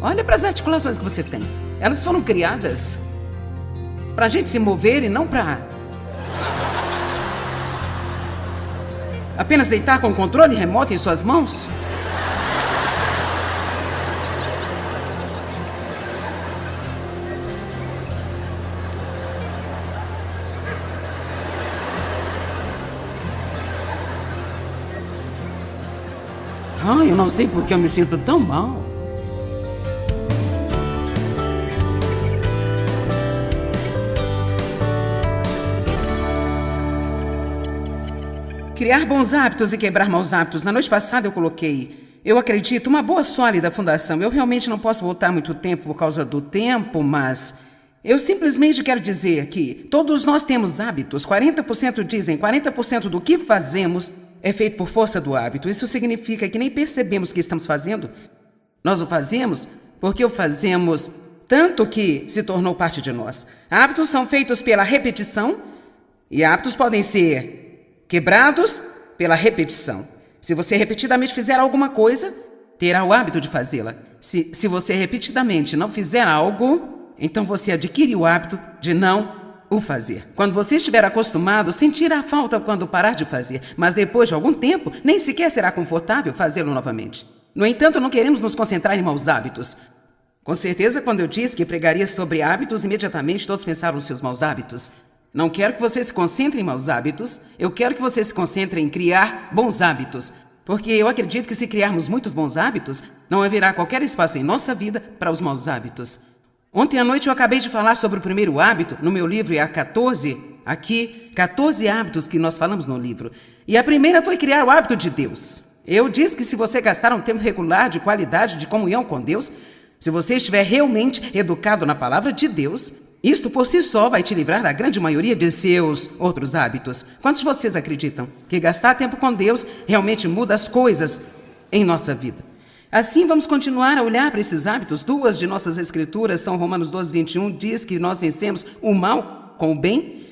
Olha para as articulações que você tem. Elas foram criadas para a gente se mover e não para apenas deitar com o controle remoto em suas mãos. Eu não sei por que eu me sinto tão mal. Criar bons hábitos e quebrar maus hábitos. Na noite passada eu coloquei, eu acredito, uma boa sólida fundação. Eu realmente não posso voltar muito tempo por causa do tempo, mas eu simplesmente quero dizer que todos nós temos hábitos. 40% dizem, 40% do que fazemos é feito por força do hábito. Isso significa que nem percebemos o que estamos fazendo. Nós o fazemos porque o fazemos tanto que se tornou parte de nós. Hábitos são feitos pela repetição e hábitos podem ser quebrados pela repetição. Se você repetidamente fizer alguma coisa, terá o hábito de fazê-la. Se você repetidamente não fizer algo, então você adquire o hábito de não o fazer. Quando você estiver acostumado, sentirá falta quando parar de fazer, mas depois de algum tempo, nem sequer será confortável fazê-lo novamente. No entanto, não queremos nos concentrar em maus hábitos. Com certeza, quando eu disse que pregaria sobre hábitos, imediatamente todos pensaram nos seus maus hábitos. Não quero que você se concentre em maus hábitos, eu quero que você se concentre em criar bons hábitos, porque eu acredito que se criarmos muitos bons hábitos, não haverá qualquer espaço em nossa vida para os maus hábitos. Ontem à noite eu acabei de falar sobre o primeiro hábito, no meu livro há 14 hábitos que nós falamos no livro. E a primeira foi criar o hábito de Deus. Eu disse que se você gastar um tempo regular de qualidade de comunhão com Deus, se você estiver realmente educado na palavra de Deus, isto por si só vai te livrar da grande maioria de seus outros hábitos. Quantos de vocês acreditam que gastar tempo com Deus realmente muda as coisas em nossa vida? Assim, vamos continuar a olhar para esses hábitos. Duas de nossas escrituras são Romanos 12, 21, diz que nós vencemos o mal com o bem.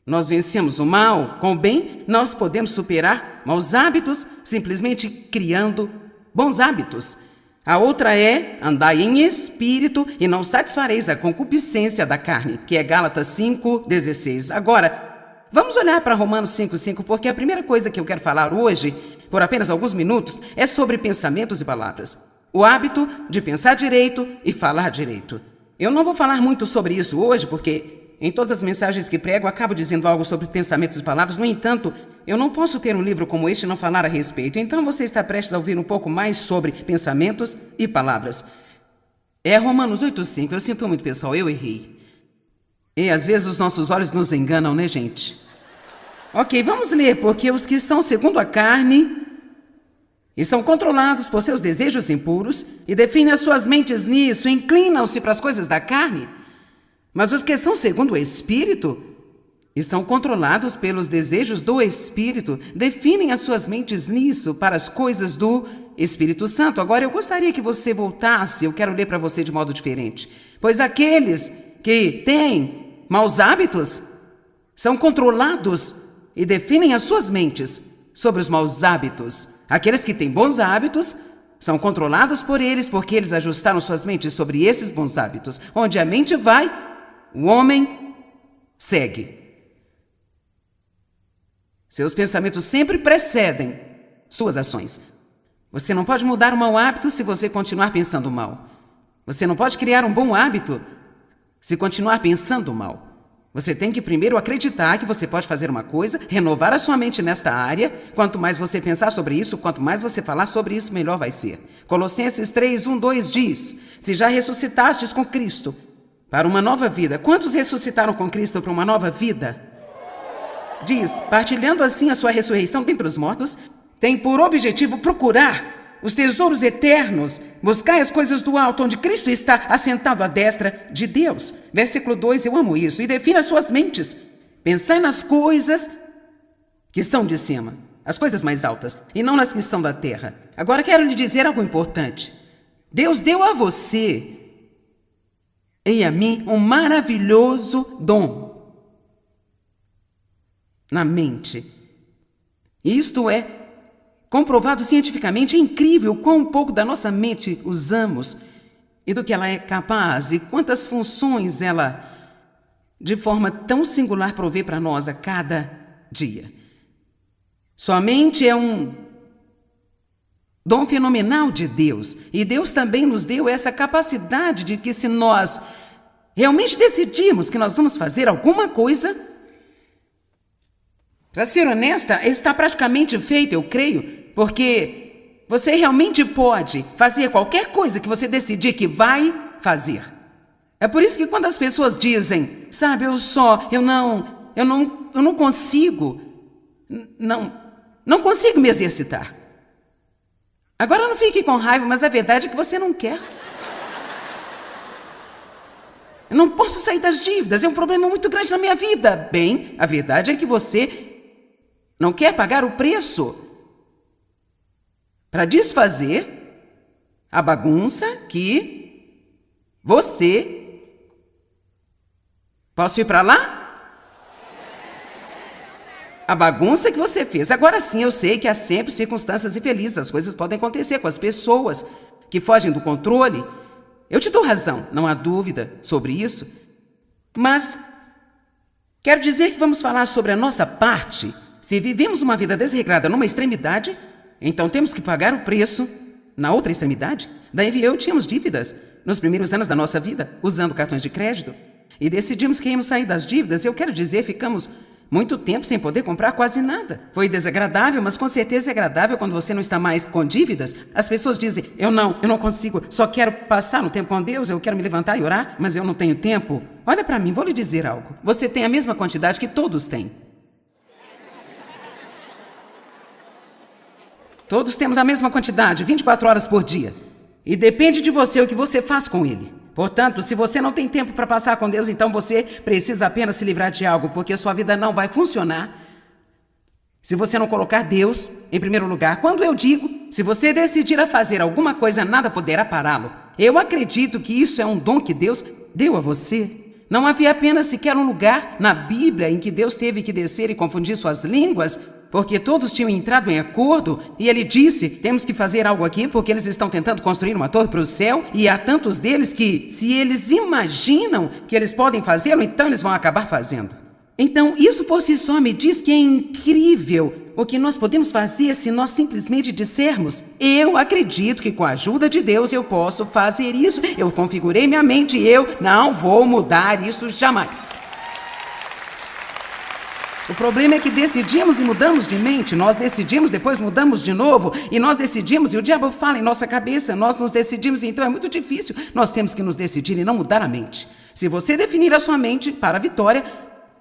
Nós vencemos o mal com o bem. Nós podemos superar maus hábitos simplesmente criando bons hábitos. A outra é, andai em espírito e não satisfareis a concupiscência da carne, que é Gálatas 5:16. Agora, vamos olhar para Romanos 5:5, porque a primeira coisa que eu quero falar hoje, por apenas alguns minutos, é sobre pensamentos e palavras. O hábito de pensar direito e falar direito. Eu não vou falar muito sobre isso hoje, porque em todas as mensagens que prego, acabo dizendo algo sobre pensamentos e palavras. No entanto, eu não posso ter um livro como este e não falar a respeito. Então você está prestes a ouvir um pouco mais sobre pensamentos e palavras. É Romanos 8:5. Eu sinto muito, pessoal, eu errei. E às vezes os nossos olhos nos enganam, né, gente? Ok, vamos ler, porque os que são segundo a carne e são controlados por seus desejos impuros e definem as suas mentes nisso, inclinam-se para as coisas da carne. Mas os que são segundo o Espírito e são controlados pelos desejos do Espírito, definem as suas mentes nisso, para as coisas do Espírito Santo. Agora, eu gostaria que você voltasse, eu quero ler para você de modo diferente. Pois aqueles que têm maus hábitos são controlados e definem as suas mentes sobre os maus hábitos. Aqueles que têm bons hábitos são controlados por eles, porque eles ajustaram suas mentes sobre esses bons hábitos. Onde a mente vai, o homem segue. Seus pensamentos sempre precedem suas ações. Você não pode mudar um mau hábito se você continuar pensando mal. Você não pode criar um bom hábito se continuar pensando mal. Você tem que primeiro acreditar que você pode fazer uma coisa, renovar a sua mente nesta área. Quanto mais você pensar sobre isso, quanto mais você falar sobre isso, melhor vai ser. Colossenses 3:1-2 diz: se já ressuscitastes com Cristo para uma nova vida. Quantos ressuscitaram com Cristo para uma nova vida? Diz, partilhando assim a sua ressurreição dentre os mortos, tem por objetivo procurar os tesouros eternos, buscar as coisas do alto, onde Cristo está assentado à destra de Deus. Versículo 2, eu amo isso. E defina as suas mentes. Pensai nas coisas que são de cima, as coisas mais altas, e não nas que são da terra. Agora quero lhe dizer algo importante. Deus deu a você e a mim um maravilhoso dom na mente. Isto é comprovado cientificamente. É incrível quão pouco da nossa mente usamos. e do que ela é capaz e quantas funções ela, de forma tão singular, provê para nós a cada dia. Sua mente é um dom fenomenal de Deus. E Deus também nos deu essa capacidade de que, se nós realmente decidirmos que nós vamos fazer alguma coisa, para ser honesta, está praticamente feito, eu creio, porque você realmente pode fazer qualquer coisa que você decidir que vai fazer. É por isso que quando as pessoas dizem, sabe, eu não consigo, não consigo me exercitar. Agora não fique com raiva, mas a verdade é que você não quer. Eu não posso sair das dívidas, é um problema muito grande na minha vida. Bem, a verdade é que você não quer pagar o preço para desfazer a bagunça que você... Posso ir para lá? A bagunça que você fez. Agora sim, eu sei que há sempre circunstâncias infelizes. As coisas podem acontecer com as pessoas que fogem do controle. Eu te dou razão, não há dúvida sobre isso. Mas quero dizer que vamos falar sobre a nossa parte. Se vivemos uma vida desregrada numa extremidade, então temos que pagar o preço na outra extremidade. Daí eu tínhamos dívidas nos primeiros anos da nossa vida, usando cartões de crédito. E decidimos que íamos sair das dívidas. Eu quero dizer, ficamos muito tempo sem poder comprar quase nada. Foi desagradável, mas com certeza é agradável quando você não está mais com dívidas. As pessoas dizem, eu não consigo, só quero passar um tempo com Deus, eu quero me levantar e orar, mas eu não tenho tempo. Olha para mim, vou lhe dizer algo. Você tem a mesma quantidade que todos têm. Todos temos a mesma quantidade, 24 horas por dia. E depende de você o que você faz com ele. Portanto, se você não tem tempo para passar com Deus, então você precisa apenas se livrar de algo, porque sua vida não vai funcionar se você não colocar Deus em primeiro lugar. Quando eu digo, se você decidir a fazer alguma coisa, nada poderá pará-lo. Eu acredito que isso é um dom que Deus deu a você. Não havia apenas sequer um lugar na Bíblia em que Deus teve que descer e confundir suas línguas, porque todos tinham entrado em acordo, e ele disse, temos que fazer algo aqui, porque eles estão tentando construir uma torre para o céu, e há tantos deles que, se eles imaginam que eles podem fazê-lo, então eles vão acabar fazendo. Então, isso por si só me diz que é incrível o que nós podemos fazer se nós simplesmente dissermos, eu acredito que com a ajuda de Deus eu posso fazer isso, eu configurei minha mente e eu não vou mudar isso jamais. O problema é que decidimos e mudamos de mente, nós decidimos, depois mudamos de novo, e nós decidimos, e o diabo fala em nossa cabeça, nós nos decidimos, então é muito difícil, nós temos que nos decidir e não mudar a mente. Se você definir a sua mente para a vitória,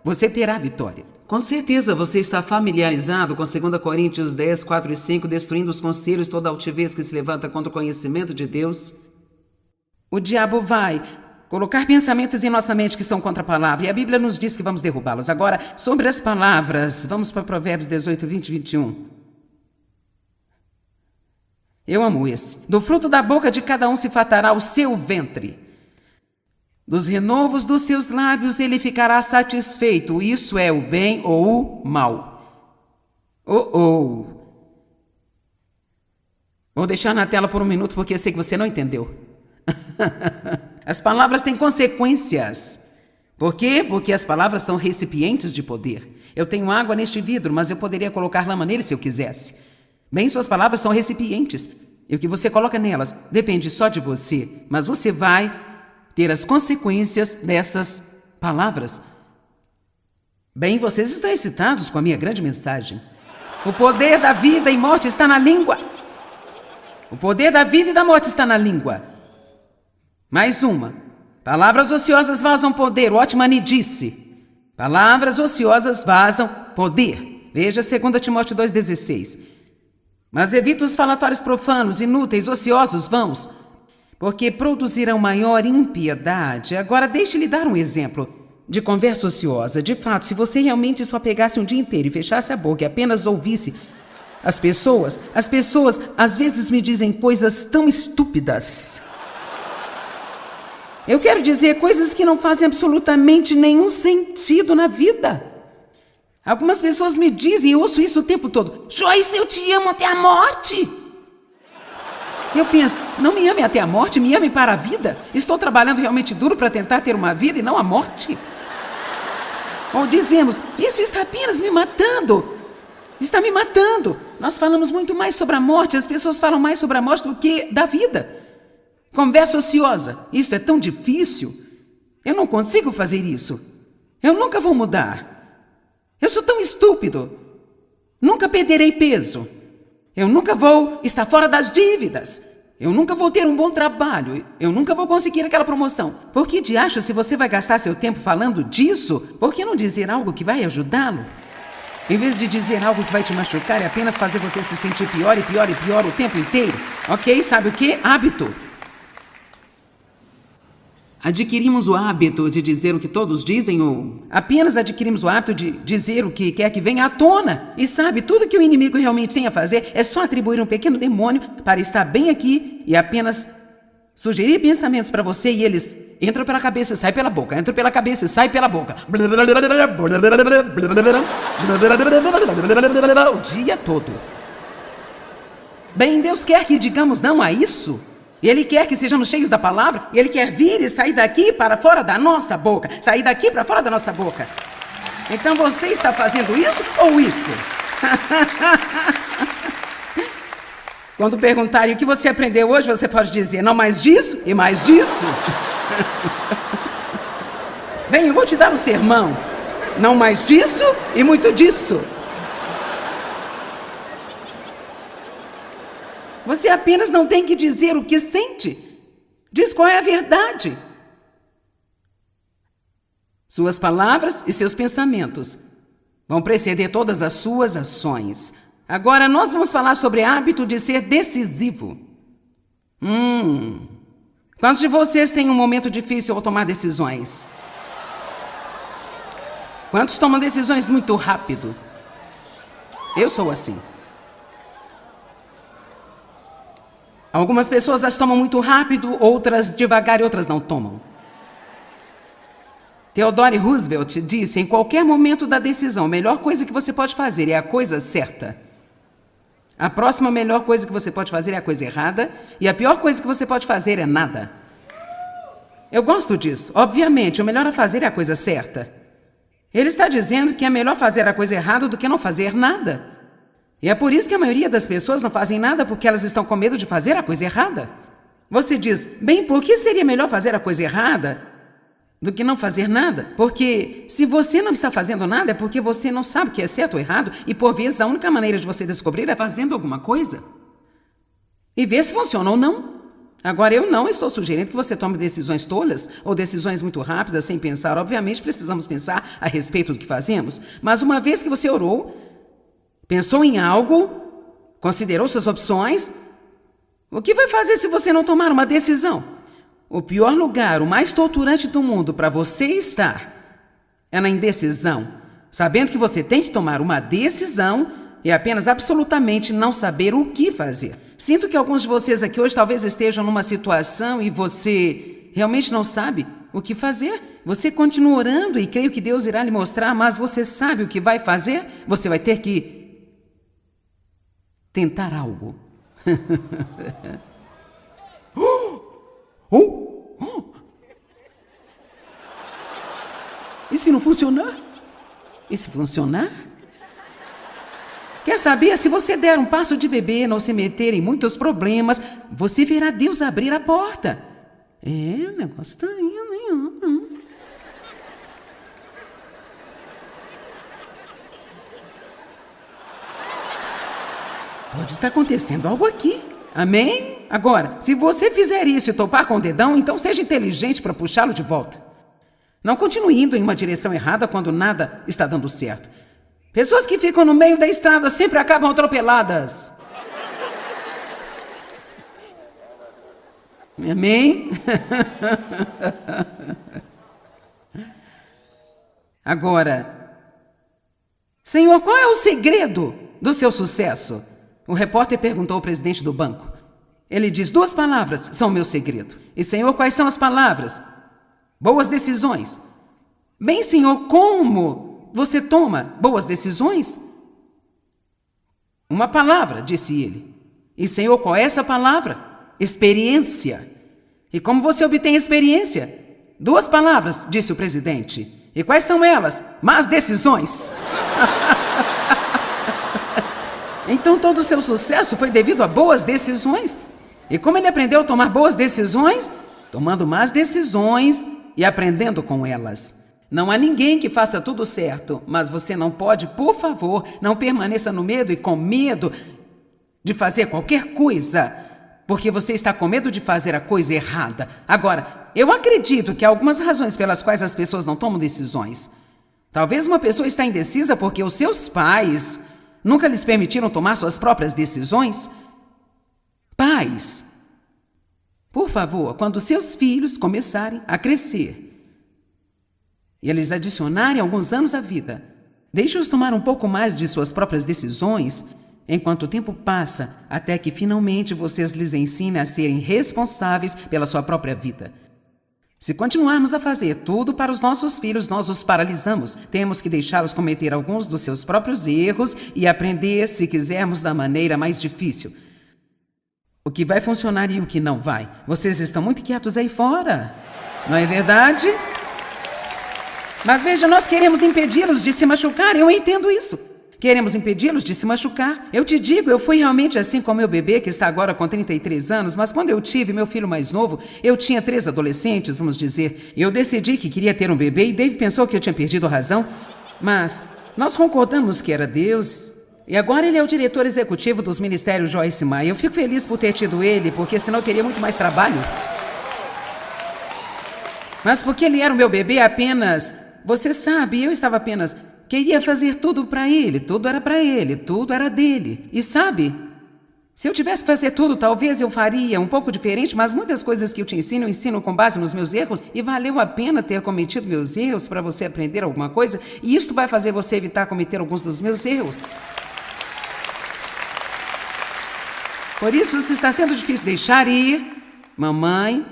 você terá vitória. Com certeza você está familiarizado com 2 Coríntios 10, 4 e 5, destruindo os conselhos, toda altivez que se levanta contra o conhecimento de Deus. O diabo vai colocar pensamentos em nossa mente que são contra a palavra, e a Bíblia nos diz que vamos derrubá-los. Agora, sobre as palavras, vamos para Provérbios 18, 20 e 21. Eu amo esse. Do fruto da boca de cada um se fartará o seu ventre. Dos renovos dos seus lábios ele ficará satisfeito. Isso é o bem ou o mal. Vou deixar na tela por um minuto porque eu sei que você não entendeu. As palavras têm consequências. Por quê? Porque as palavras são recipientes de poder. Eu tenho água neste vidro, mas eu poderia colocar lama nele se eu quisesse. Bem, suas palavras são recipientes. E o que você coloca nelas depende só de você. Mas você vai ter as consequências dessas palavras. Bem, vocês estão excitados com a minha grande mensagem. O poder da vida e morte está na língua. O poder da vida e da morte está na língua. Mais uma. Palavras ociosas vazam poder. Watchman disse. Palavras ociosas vazam poder. Veja 2 Timóteo 2,16. Mas evita os falatórios profanos, inúteis, ociosos, vãos, porque produzirão maior impiedade. Agora, deixe-lhe dar um exemplo de conversa ociosa. De fato, se você realmente só pegasse um dia inteiro e fechasse a boca e apenas ouvisse as pessoas às vezes me dizem coisas tão estúpidas. Eu quero dizer coisas que não fazem absolutamente nenhum sentido na vida. Algumas pessoas me dizem, eu ouço isso o tempo todo, Joyce, eu te amo até a morte. Eu penso, não me ame até a morte, me ame para a vida. Estou trabalhando realmente duro para tentar ter uma vida e não a morte. Ou dizemos, isso está apenas me matando. Está me matando. Nós falamos muito mais sobre a morte, as pessoas falam mais sobre a morte do que da vida. Conversa ociosa, isso é tão difícil. Eu não consigo fazer isso. Eu nunca vou mudar. Eu sou tão estúpido. Nunca perderei peso. Eu nunca vou estar fora das dívidas. Eu nunca vou ter um bom trabalho. Eu nunca vou conseguir aquela promoção. Por que de acho, se você vai gastar seu tempo falando disso, por que não dizer algo que vai ajudá-lo? Em vez de dizer algo que vai te machucar e apenas fazer você se sentir pior e pior e pior o tempo inteiro. Ok? Sabe o que? Hábito. Adquirimos o hábito de dizer o que todos dizem ou apenas adquirimos o hábito de dizer o que quer que venha à tona. E sabe, tudo que o inimigo realmente tem a fazer é só atribuir um pequeno demônio para estar bem aqui e apenas sugerir pensamentos para você e eles entram pela cabeça e saem pela boca, entram pela cabeça e saem pela boca. O dia todo. Bem, Deus quer que digamos não a isso. E Ele quer que sejamos cheios da palavra, e Ele quer vir e sair daqui para fora da nossa boca. Sair daqui para fora da nossa boca. Então você está fazendo isso ou isso? Quando perguntarem o que você aprendeu hoje, você pode dizer, não mais disso e mais disso. Vem, eu vou te dar um sermão. Não mais disso e muito disso. Você apenas não tem que dizer o que sente. Diz qual é a verdade. Suas palavras e seus pensamentos vão preceder todas as suas ações. Agora nós vamos falar sobre o hábito de ser decisivo. Quantos de vocês têm um momento difícil ao tomar decisões? Quantos tomam decisões muito rápido? Eu sou assim. Algumas pessoas as tomam muito rápido, outras devagar e outras não tomam. Theodore Roosevelt disse, em qualquer momento da decisão, a melhor coisa que você pode fazer é a coisa certa. A próxima melhor coisa que você pode fazer é a coisa errada, e a pior coisa que você pode fazer é nada. Eu gosto disso. Obviamente, o melhor a fazer é a coisa certa. Ele está dizendo que é melhor fazer a coisa errada do que não fazer nada. E é por isso que a maioria das pessoas não fazem nada porque elas estão com medo de fazer a coisa errada. Você diz, bem, por que seria melhor fazer a coisa errada do que não fazer nada? Porque se você não está fazendo nada é porque você não sabe o que é certo ou errado e por vezes a única maneira de você descobrir é fazendo alguma coisa. E ver se funciona ou não. Agora, eu não estou sugerindo que você tome decisões tolas ou decisões muito rápidas sem pensar. Obviamente, precisamos pensar a respeito do que fazemos. Mas uma vez que você orou, pensou em algo, considerou suas opções, o que vai fazer se você não tomar uma decisão? O pior lugar, o mais torturante do mundo para você estar é na indecisão, sabendo que você tem que tomar uma decisão e apenas absolutamente não saber o que fazer. Sinto que alguns de vocês aqui hoje talvez estejam numa situação e você realmente não sabe o que fazer. Você continua orando e creio que Deus irá lhe mostrar, mas você sabe o que vai fazer? Você vai ter que tentar algo. E se não funcionar? E se funcionar? Quer saber? Se você der um passo de bebê, não se meter em muitos problemas, você verá Deus abrir a porta. O negócio está indo. Pode estar acontecendo algo aqui. Amém? Agora, se você fizer isso e topar com o dedão, então seja inteligente para puxá-lo de volta. Não continue indo em uma direção errada quando nada está dando certo. Pessoas que ficam no meio da estrada sempre acabam atropeladas. Amém? Agora, Senhor, qual é o segredo do seu sucesso? O repórter perguntou ao presidente do banco. Ele diz, 2 palavras são o meu segredo. E, Senhor, quais são as palavras? Boas decisões. Bem, Senhor, como você toma boas decisões? Uma palavra, disse ele. E, Senhor, qual é essa palavra? Experiência. E como você obtém experiência? 2 palavras, disse o presidente. E quais são elas? Más decisões. Então todo o seu sucesso foi devido a boas decisões? E como ele aprendeu a tomar boas decisões? Tomando más decisões e aprendendo com elas. Não há ninguém que faça tudo certo, mas você não pode, por favor, não permaneça no medo e com medo de fazer qualquer coisa, porque você está com medo de fazer a coisa errada. Agora, eu acredito que há algumas razões pelas quais as pessoas não tomam decisões. Talvez uma pessoa está indecisa porque os seus pais nunca lhes permitiram tomar suas próprias decisões. Pais, por favor, quando seus filhos começarem a crescer e eles adicionarem alguns anos à vida, deixe-os tomar um pouco mais de suas próprias decisões enquanto o tempo passa, até que finalmente vocês lhes ensinem a serem responsáveis pela sua própria vida. Se continuarmos a fazer tudo para os nossos filhos, nós os paralisamos. Temos que deixá-los cometer alguns dos seus próprios erros e aprender, se quisermos, da maneira mais difícil. O que vai funcionar e o que não vai. Vocês estão muito quietos aí fora, não é verdade? Mas veja, nós queremos impedi-los de se machucar, eu entendo isso. Queremos impedi-los de se machucar. Eu te digo, eu fui realmente assim com meu bebê, que está agora com 33 anos, mas quando eu tive meu filho mais novo, eu tinha 3 adolescentes, vamos dizer. Eu decidi que queria ter um bebê e Dave pensou que eu tinha perdido a razão. Mas nós concordamos que era Deus. E agora ele é o diretor executivo dos Ministérios Joyce Meyer. Eu fico feliz por ter tido ele, porque senão eu teria muito mais trabalho. Mas porque ele era o meu bebê apenas... Você sabe, eu estava apenas... Queria fazer tudo para ele, tudo era para ele, tudo era dele. E sabe, se eu tivesse que fazer tudo, talvez eu faria um pouco diferente, mas muitas coisas que eu te ensino, eu ensino com base nos meus erros, e valeu a pena ter cometido meus erros para você aprender alguma coisa, e isto vai fazer você evitar cometer alguns dos meus erros. Por isso, se está sendo difícil deixar ir, mamãe...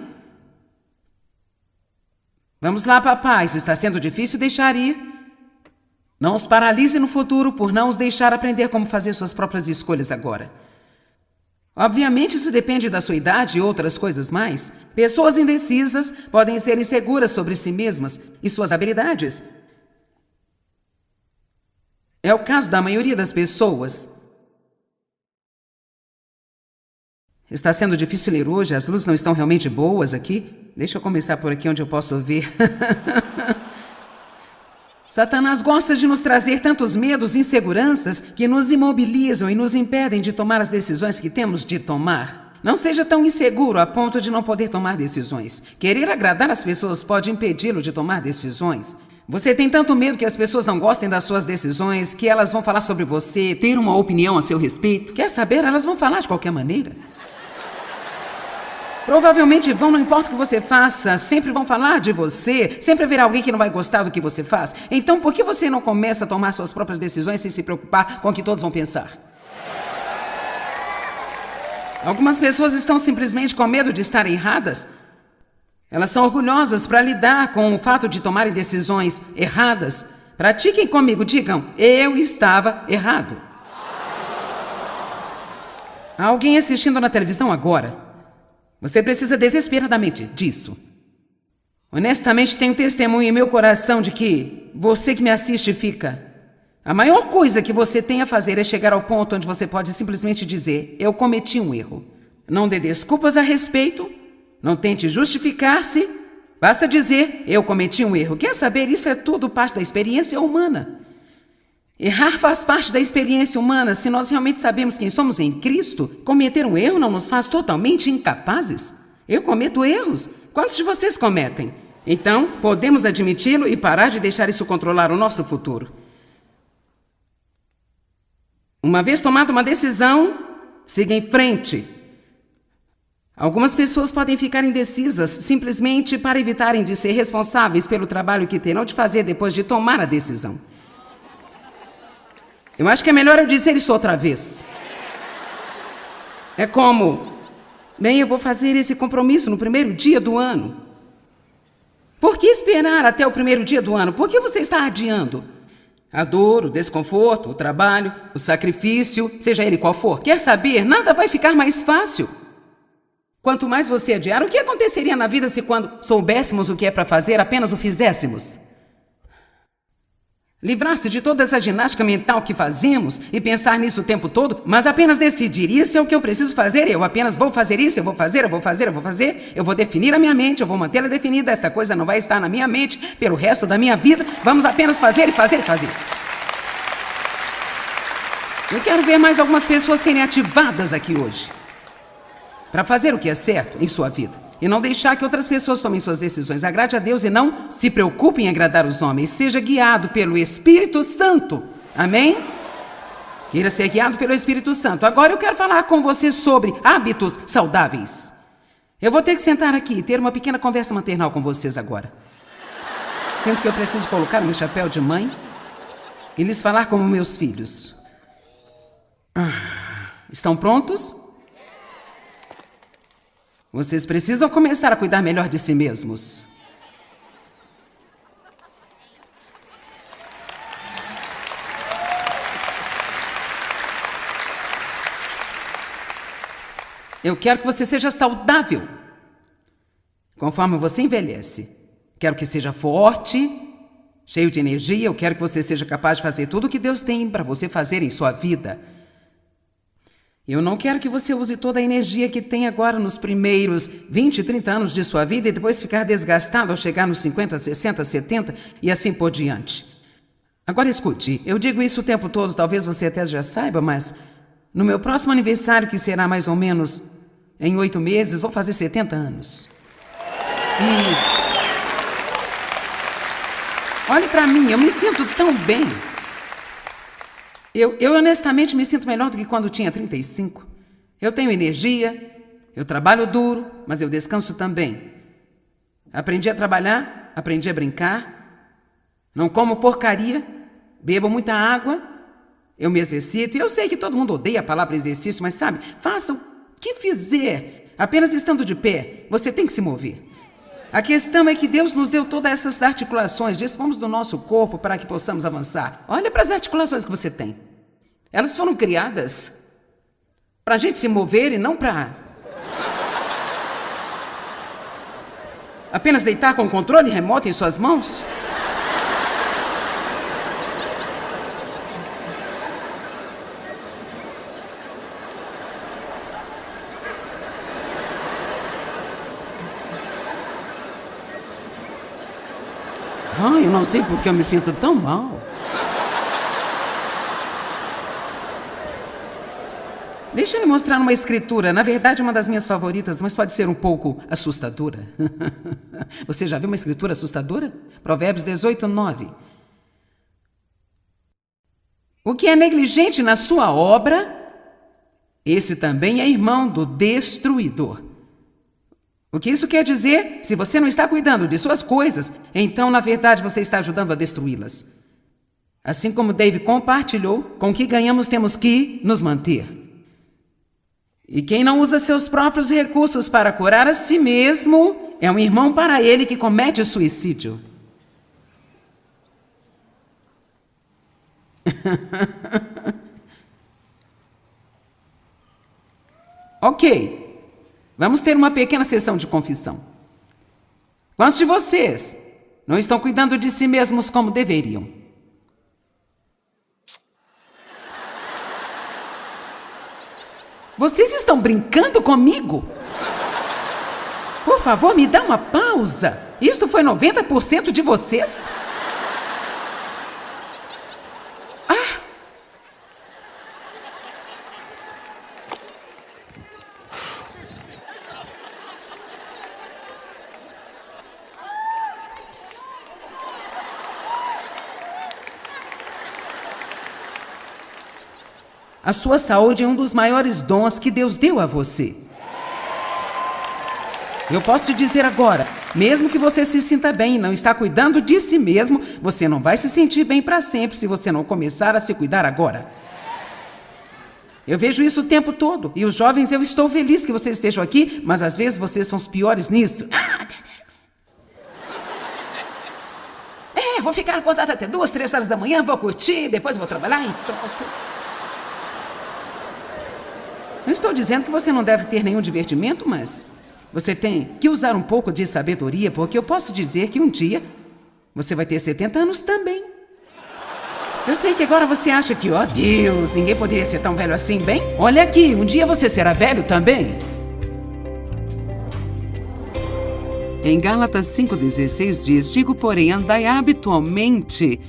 Vamos lá, papai, se está sendo difícil deixar ir... Não os paralise no futuro por não os deixar aprender como fazer suas próprias escolhas agora. Obviamente, isso depende da sua idade e outras coisas mais. Pessoas indecisas podem ser inseguras sobre si mesmas e suas habilidades. É o caso da maioria das pessoas. Está sendo difícil ler hoje? As luzes não estão realmente boas aqui? Deixa eu começar por aqui onde eu posso ver. Satanás gosta de nos trazer tantos medos e inseguranças que nos imobilizam e nos impedem de tomar as decisões que temos de tomar. Não seja tão inseguro a ponto de não poder tomar decisões. Querer agradar as pessoas pode impedi-lo de tomar decisões. Você tem tanto medo que as pessoas não gostem das suas decisões, que elas vão falar sobre você, ter uma opinião a seu respeito. Quer saber? Elas vão falar de qualquer maneira. Provavelmente vão, não importa o que você faça, sempre vão falar de você, sempre haverá alguém que não vai gostar do que você faz. Então, por que você não começa a tomar suas próprias decisões sem se preocupar com o que todos vão pensar? Algumas pessoas estão simplesmente com medo de estar erradas. Elas são orgulhosas para lidar com o fato de tomarem decisões erradas. Pratiquem comigo, digam, eu estava errado. Há alguém assistindo na televisão agora? Você precisa desesperadamente disso. Honestamente, tenho testemunho em meu coração de que você que me assiste fica. A maior coisa que você tem a fazer é chegar ao ponto onde você pode simplesmente dizer, eu cometi um erro. Não dê desculpas a respeito, não tente justificar-se, basta dizer, eu cometi um erro. Quer saber? Isso é tudo parte da experiência humana. Errar faz parte da experiência humana. Se nós realmente sabemos quem somos em Cristo, cometer um erro não nos faz totalmente incapazes. Eu cometo erros. Quantos de vocês cometem? Então, podemos admiti-lo e parar de deixar isso controlar o nosso futuro. Uma vez tomada uma decisão, siga em frente. Algumas pessoas podem ficar indecisas simplesmente para evitarem de ser responsáveis pelo trabalho que terão de fazer depois de tomar a decisão. Eu acho que é melhor eu dizer isso outra vez. É como, bem, eu vou fazer esse compromisso no primeiro dia do ano. Por que esperar até o primeiro dia do ano? Por que você está adiando? A dor, o desconforto, o trabalho, o sacrifício, seja ele qual for. Quer saber? Nada vai ficar mais fácil. Quanto mais você adiar, o que aconteceria na vida se quando soubéssemos o que é para fazer, apenas o fizéssemos? Livrar-se de toda essa ginástica mental que fazemos e pensar nisso o tempo todo, mas apenas decidir, isso é o que eu preciso fazer, eu apenas vou fazer isso, eu vou fazer, eu vou definir a minha mente, eu vou mantê-la definida, essa coisa não vai estar na minha mente pelo resto da minha vida, vamos apenas fazer e fazer e fazer. Eu quero ver mais algumas pessoas serem ativadas aqui hoje, para fazer o que é certo em sua vida. E não deixar que outras pessoas tomem suas decisões. Agrade a Deus e não se preocupe em agradar os homens. Seja guiado pelo Espírito Santo. Amém? Queira ser guiado pelo Espírito Santo. Agora eu quero falar com você sobre hábitos saudáveis. Eu vou ter que sentar aqui e ter uma pequena conversa maternal com vocês agora. Sinto que eu preciso colocar o meu chapéu de mãe e lhes falar como meus filhos. Estão prontos? Vocês precisam começar a cuidar melhor de si mesmos. Eu quero que você seja saudável. Conforme você envelhece. Quero que seja forte, cheio de energia. Eu quero que você seja capaz de fazer tudo o que Deus tem para você fazer em sua vida. Eu não quero que você use toda a energia que tem agora nos primeiros 20, 30 anos de sua vida e depois ficar desgastado ao chegar nos 50, 60, 70 e assim por diante. Agora escute, eu digo isso o tempo todo, talvez você até já saiba, mas no meu próximo aniversário, que será mais ou menos em 8 meses, vou fazer 70 anos. E olhe para mim, eu me sinto tão bem. Eu honestamente me sinto melhor do que quando tinha 35. Eu tenho energia, eu trabalho duro, mas eu descanso também. Aprendi a trabalhar, aprendi a brincar, não como porcaria, bebo muita água, eu me exercito. E eu sei que todo mundo odeia a palavra exercício, mas sabe, faça o que fizer, apenas estando de pé, você tem que se mover. A questão é que Deus nos deu todas essas articulações, dispomos do nosso corpo para que possamos avançar. Olha para as articulações que você tem. Elas foram criadas para a gente se mover e não para apenas deitar com o controle remoto em suas mãos. Eu não sei por que eu me sinto tão mal. Deixa eu lhe mostrar uma escritura, na verdade uma das minhas favoritas, mas pode ser um pouco assustadora. Você já viu uma escritura assustadora? Provérbios 18, 9. O que é negligente na sua obra, esse também é irmão do destruidor. O que isso quer dizer? Se você não está cuidando de suas coisas, então, na verdade, você está ajudando a destruí-las. Assim como Dave compartilhou, com o que ganhamos temos que nos manter. E quem não usa seus próprios recursos para curar a si mesmo, é um irmão para ele que comete suicídio. Ok. Vamos ter uma pequena sessão de confissão. Quantos de vocês não estão cuidando de si mesmos como deveriam? Vocês estão brincando comigo? Por favor, me dá uma pausa. Isto foi 90% de vocês? A sua saúde é um dos maiores dons que Deus deu a você. Eu posso te dizer agora, mesmo que você se sinta bem e não está cuidando de si mesmo, você não vai se sentir bem para sempre se você não começar a se cuidar agora. Eu vejo isso o tempo todo. E os jovens, eu estou feliz que vocês estejam aqui, mas às vezes vocês são os piores nisso. Vou ficar acordado até 2, 3 horas da manhã, vou curtir, depois vou trabalhar e pronto. Não estou dizendo que você não deve ter nenhum divertimento, mas você tem que usar um pouco de sabedoria, porque eu posso dizer que um dia você vai ter 70 anos também. Eu sei que agora você acha que, ó Deus, ninguém poderia ser tão velho assim, bem? Olha aqui, um dia você será velho também. Em Gálatas 5,16 diz: digo, porém, andai habitualmente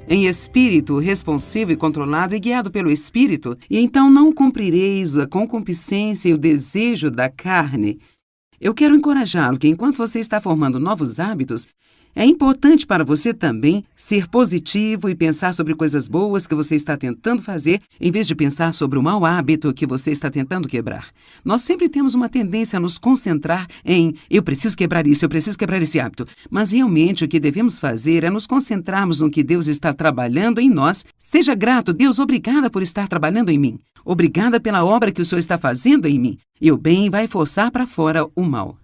em espírito responsivo e controlado e guiado pelo Espírito, e então não cumprireis a concupiscência e o desejo da carne. Eu quero encorajá-lo que, enquanto você está formando novos hábitos, é importante para você também ser positivo e pensar sobre coisas boas que você está tentando fazer, em vez de pensar sobre o mau hábito que você está tentando quebrar. Nós sempre temos uma tendência a nos concentrar em eu preciso quebrar isso, eu preciso quebrar esse hábito. Mas realmente o que devemos fazer é nos concentrarmos no que Deus está trabalhando em nós. Seja grato, Deus, obrigada por estar trabalhando em mim. Obrigada pela obra que o Senhor está fazendo em mim. E o bem vai forçar para fora o mal.